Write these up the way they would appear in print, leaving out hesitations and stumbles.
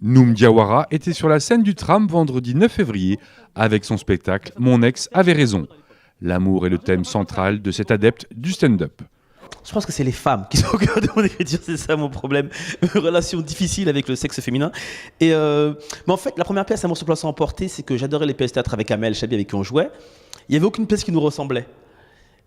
Noum Diawara était sur la scène du tram vendredi 9 février avec son spectacle « Mon ex avait raison ». L'amour est le thème central de cet adepte du stand-up. Je pense que c'est les femmes qui sont au cœur de mon écriture, c'est ça mon problème. Une relation difficile avec le sexe féminin. Mais en fait, la première pièce, Amour sur place à emporter, c'est que j'adorais les pièces de théâtre avec Amel Chabi, avec qui on jouait. Il n'y avait aucune pièce qui nous ressemblait.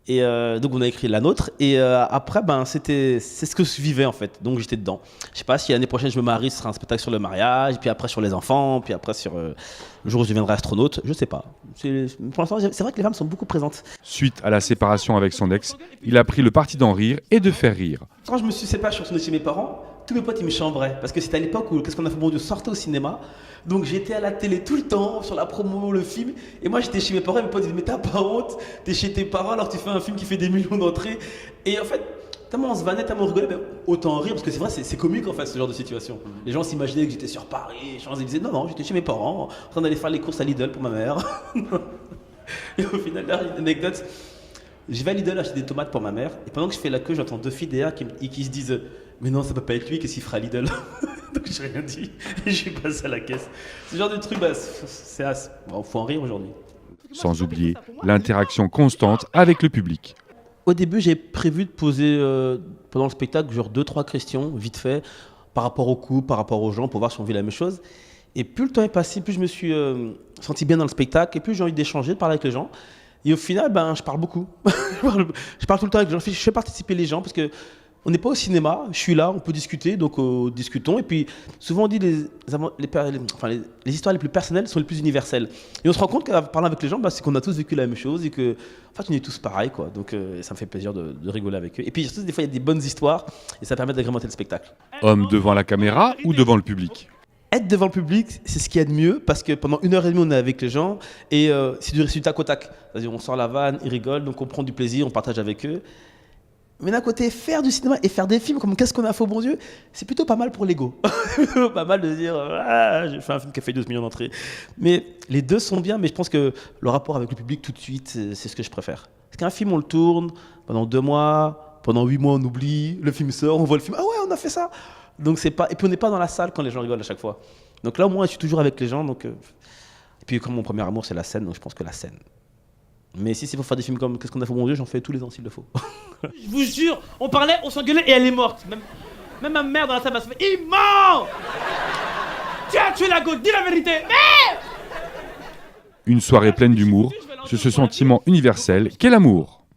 Et donc on a écrit la nôtre et après c'est ce que je vivais en fait, donc j'étais dedans. Je sais pas si l'année prochaine je me marie, ce sera un spectacle sur le mariage, puis après sur les enfants, puis après sur le jour où je deviendrai astronaute, je sais pas. Pour l'instant c'est vrai que les femmes sont beaucoup présentes. Suite à la séparation avec son ex, il a pris le parti d'en rire et de faire rire. Quand je me suis séparé, je suis retourné chez mes parents, tous mes potes ils me chambraient parce que c'était à l'époque où Qu'est-ce qu'on a fait bon Dieu sortait au cinéma. Donc j'étais à la télé tout le temps, sur la promo, le film. Et moi j'étais chez mes parents et mes potes disaient mais t'as pas honte, t'es chez tes parents alors tu fais un film qui fait des millions d'entrées. Et en fait, tellement on se vannait, tellement on rigolait, ben, autant rire parce que c'est vrai, c'est comique en fait ce genre de situation. Les gens s'imaginaient que j'étais sur Paris, les gens disaient non, j'étais chez mes parents, en train d'aller faire les courses à Lidl pour ma mère. Et au final, là, une anecdote, je vais à Lidl acheter des tomates pour ma mère et pendant que je fais la queue, j'entends deux filles derrière qui se disent mais non, ça peut pas être lui, qu'est-ce qu'il fera à Lidl? Donc j'ai rien dit et je suis passé à la caisse. Ce genre de truc, faut en rire aujourd'hui. Sans oublier l'interaction constante avec le public. Au début, j'ai prévu de poser pendant le spectacle genre 2-3 questions, vite fait, par rapport au couple, par rapport aux gens, pour voir si on vit la même chose. Et plus le temps est passé, plus je me suis senti bien dans le spectacle et plus j'ai envie d'échanger, de parler avec les gens. Et au final, je parle beaucoup. Je parle tout le temps avec les gens, je fais participer les gens parce que on n'est pas au cinéma, je suis là, on peut discuter, donc discutons. Et puis souvent on dit les histoires les plus personnelles sont les plus universelles. Et on se rend compte qu'en parlant avec les gens, c'est qu'on a tous vécu la même chose et que en fait on est tous pareils, quoi. Donc ça me fait plaisir de rigoler avec eux. Et puis surtout des fois il y a des bonnes histoires et ça permet d'agrémenter le spectacle. Homme devant la caméra ou devant le public? Être devant le public, c'est ce qu'il y a de mieux parce que pendant 1h30 on est avec les gens et c'est du tac au tac. C'est-à-dire on sort la vanne, ils rigolent, donc on prend du plaisir, on partage avec eux. Mais d'un côté, faire du cinéma et faire des films comme Qu'est-ce qu'on a fait au bon Dieu, c'est plutôt pas mal pour l'ego. Pas mal de dire j'ai fait un film qui a fait 12 millions d'entrées. Mais les deux sont bien, mais je pense que le rapport avec le public tout de suite, c'est ce que je préfère. Parce qu'un film, on le tourne pendant 2 mois, pendant 8 mois, on oublie, le film sort, on voit le film, ah ouais, on a fait ça. Donc c'est pas... Et puis on n'est pas dans la salle quand les gens rigolent à chaque fois. Donc là, au moins, je suis toujours avec les gens. Donc... Et puis comme mon premier amour, c'est la scène, donc je pense que la scène. Mais si c'est pour faire des films comme Qu'est-ce qu'on a fait au bon Dieu, j'en fais tous les ans s'il le faut. Je vous jure, on parlait, on s'engueulait et elle est morte. Même ma mère dans la salle va se faire il ment. Tu as tué la go, dis la vérité. Une soirée pleine d'humour, c'est ce sentiment universel qu'est l'amour.